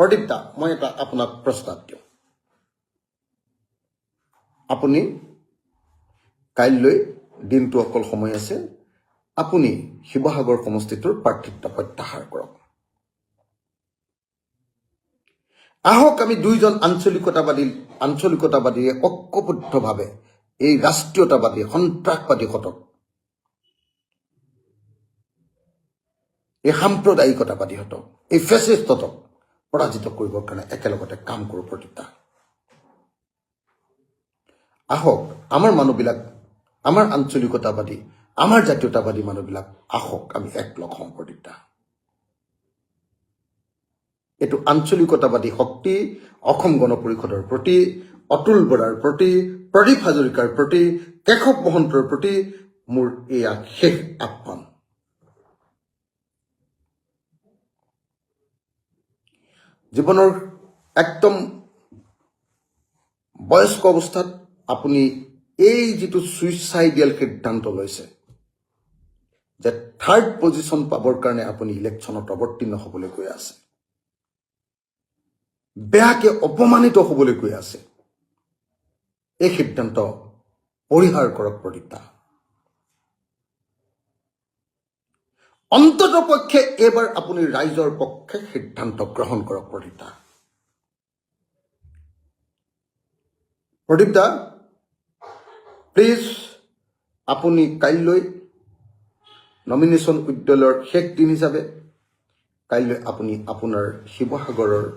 প্ৰদীপ দা মই এটা আপোনাক প্ৰস্তাৱ দিওঁ আপুনি কাইলৈ দিনটো অকল সময় আছে আপুনি শিৱসাগৰ সমষ্টিটোৰ প্ৰাৰ্থিত্ব প্ৰত্যাহাৰ কৰক আহক আমি দুইজন আঞ্চলিকতাবাদীয়ে ঐক্যবদ্ধভাৱে এই ৰাষ্ট্ৰীয়তাবাদী সন্ত্ৰাসবাদীহঁতক এই সাম্প্ৰদায়িকতাবাদীহঁতক এই ফেচিষ্টহঁতক পৰাজিত কৰিবৰ কাৰণে একেলগতে কাম কৰোঁ প্ৰতিতা আহক আমাৰ মানুহবিলাক আমাৰ আঞ্চলিকতাবাদী আমাৰ জাতীয়তাবাদী মানুহবিলাক আহক আমি একলগ হওঁ প্ৰতিতা এটো আঞ্চলিকতাবাদী শক্তি অসম গণ পৰিষদৰ প্ৰতি অতুল বৰাৰ প্ৰতি প্ৰদীপ হাজৰিকাৰ প্ৰতি কেশৱ মহন্তৰ প্ৰতি মোৰ এয়া শেষ আহ্বান জীৱনৰ একদম বয়স্ক অৱস্থাত আপুনি এই যেটো সুইচাইডিয়াল সিদ্ধান্ত লৈছে যে থাৰ্ড পজিশন পাবৰ কাৰণে আপুনি ইলেকশ্যনত অৱতীৰ্ণ হ'বলৈ গৈ আছে বেয়াকে অপমানিত হ'বলৈ গৈ আছে এই সিদ্ধান্ত পৰিহাৰ কৰক প্ৰতিতা অন্ততপক্ষে এবাৰ আপুনি ৰাইজৰ পক্ষে সিদ্ধান্ত গ্ৰহণ কৰক প্ৰতিতা প্ৰদীপ দা প্লিজ আপুনি কাইলৈ নমিনেশ্যন উইথড্ৰলৰ শেষ দিন হিচাপে কাইলৈ আপুনি আপোনাৰ শিৱসাগৰৰ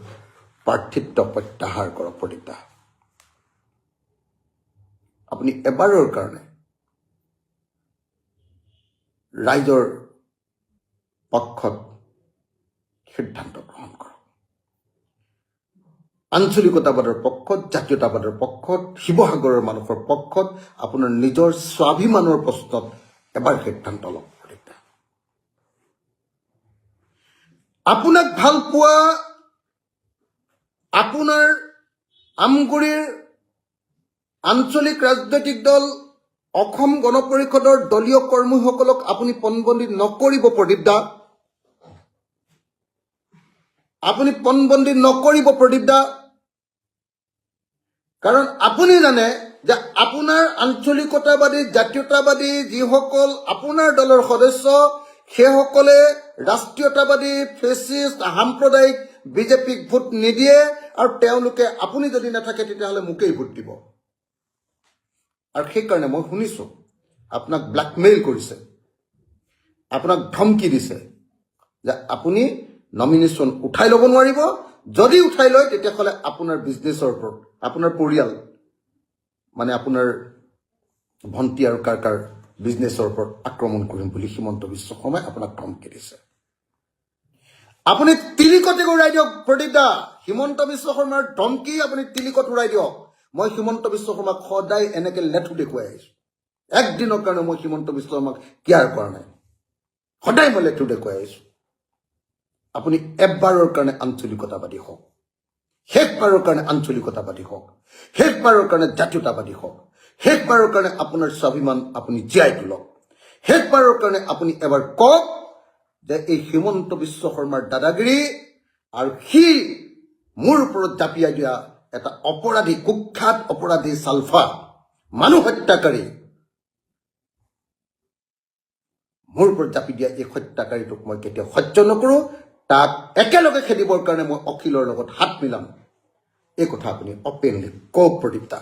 প্ৰাৰ্থিত্ব প্ৰত্যাহাৰ কৰক প্ৰদীপ দা আপুনি এবাৰৰ কাৰণে ৰাইজৰ পক্ষত সিদ্ধান্ত গ্ৰহণ কৰক আঞ্চলিকতাবাদৰ পক্ষত জাতীয়তাবাদৰ পক্ষত শিৱসাগৰৰ মানুহৰ পক্ষত আপোনাৰ নিজৰ স্বাভিমানৰ প্ৰশ্নত এবাৰ সিদ্ধান্ত লওক আপোনাক ভাল পোৱা আপোনাৰ আমগুৰিৰ আঞ্চলিক ৰাজনৈতিক দল অসম গণ পৰিষদৰ দলীয় কৰ্মীসকলক আপুনি পণবন্দী নকৰিব প্ৰদীপ দা আপুনি পণবন্দী নকৰিব প্ৰদীপ দা কাৰণ আপুনি জানে যে আপোনাৰ আঞ্চলিকতাবাদী জাতীয়তাবাদী যিসকল আপোনাৰ দলৰ সদস্য সেইসকলে ৰাষ্ট্ৰীয়তাবাদী ফেচিষ্ট সাম্প্ৰদায়িক বিজেপিক ভোট নিদিয়ে আৰু তেওঁলোকে আপুনি যদি নাথাকে তেতিয়াহ'লে মোকেই ভোট দিব আৰু সেইকাৰণে মই শুনিছো আপোনাক ব্লেকমেইল কৰিছে আপোনাক ধমকি দিছে যে আপুনি নমিনেশ্যন উঠাই ল'ব নোৱাৰিব যদি উঠাই লয় তেতিয়াহ'লে আপোনাৰ বিজনেছৰ ওপৰত আপোনাৰ পৰিয়াল মানে আপোনাৰ ভণ্টি আৰু কাকাৰ বিজনেছৰ ওপৰত আক্ৰমণ কৰিম বুলি হিমন্ত বিশ্ব শৰ্মাই আপোনাক ধমকি দিছে আপুনি তিলিকতে উৰাই দিয়ক প্ৰদীপ দা হিমন্ত বিশ্ব শৰ্মাৰ ধমকি আপুনি তিলিকত উৰাই দিয়ক মই হিমন্ত বিশ্ব শৰ্মাক সদায় এনেকে লেঠু দেখুৱাই আহিছো একদিনৰ কাৰণে মই হিমন্ত বিশ্ব শৰ্মাক কেয়াৰ কৰা নাই সদায় মই লেঠু দেখুৱাই আহিছো আপুনি এবাৰৰ কাৰণে আঞ্চলিকতাবাদী হওক শেষবাৰৰ কাৰণে আঞ্চলিকতাবাদী হওক শেষবাৰৰ কাৰণে জাতীয়তাবাদী হওক শেষবাৰৰ কাৰণে আপোনাৰ স্বাভিমান আপুনি জীয়াই তোলক শেষবাৰৰ কাৰণে আপুনি এবাৰ কওক যে এই হিমন্ত বিশ্ব শৰ্মাৰ দাদাগিৰি আৰু সি মোৰ ওপৰত জাপিয়াই দিয়া এটা অপৰাধী কুখ্যাত অপৰাধী সালফা মানুহ হত্যাকাৰী মোৰ ওপৰত জাপি দিয়া এই হত্যাকাৰীটোক মই কেতিয়াও সহ্য নকৰো তাক একেলগে খেদিবৰ কাৰণে মই অখিলৰ লগত হাত মিলাম এই কথা আপুনি অপেনলি কওক প্ৰদীপ দা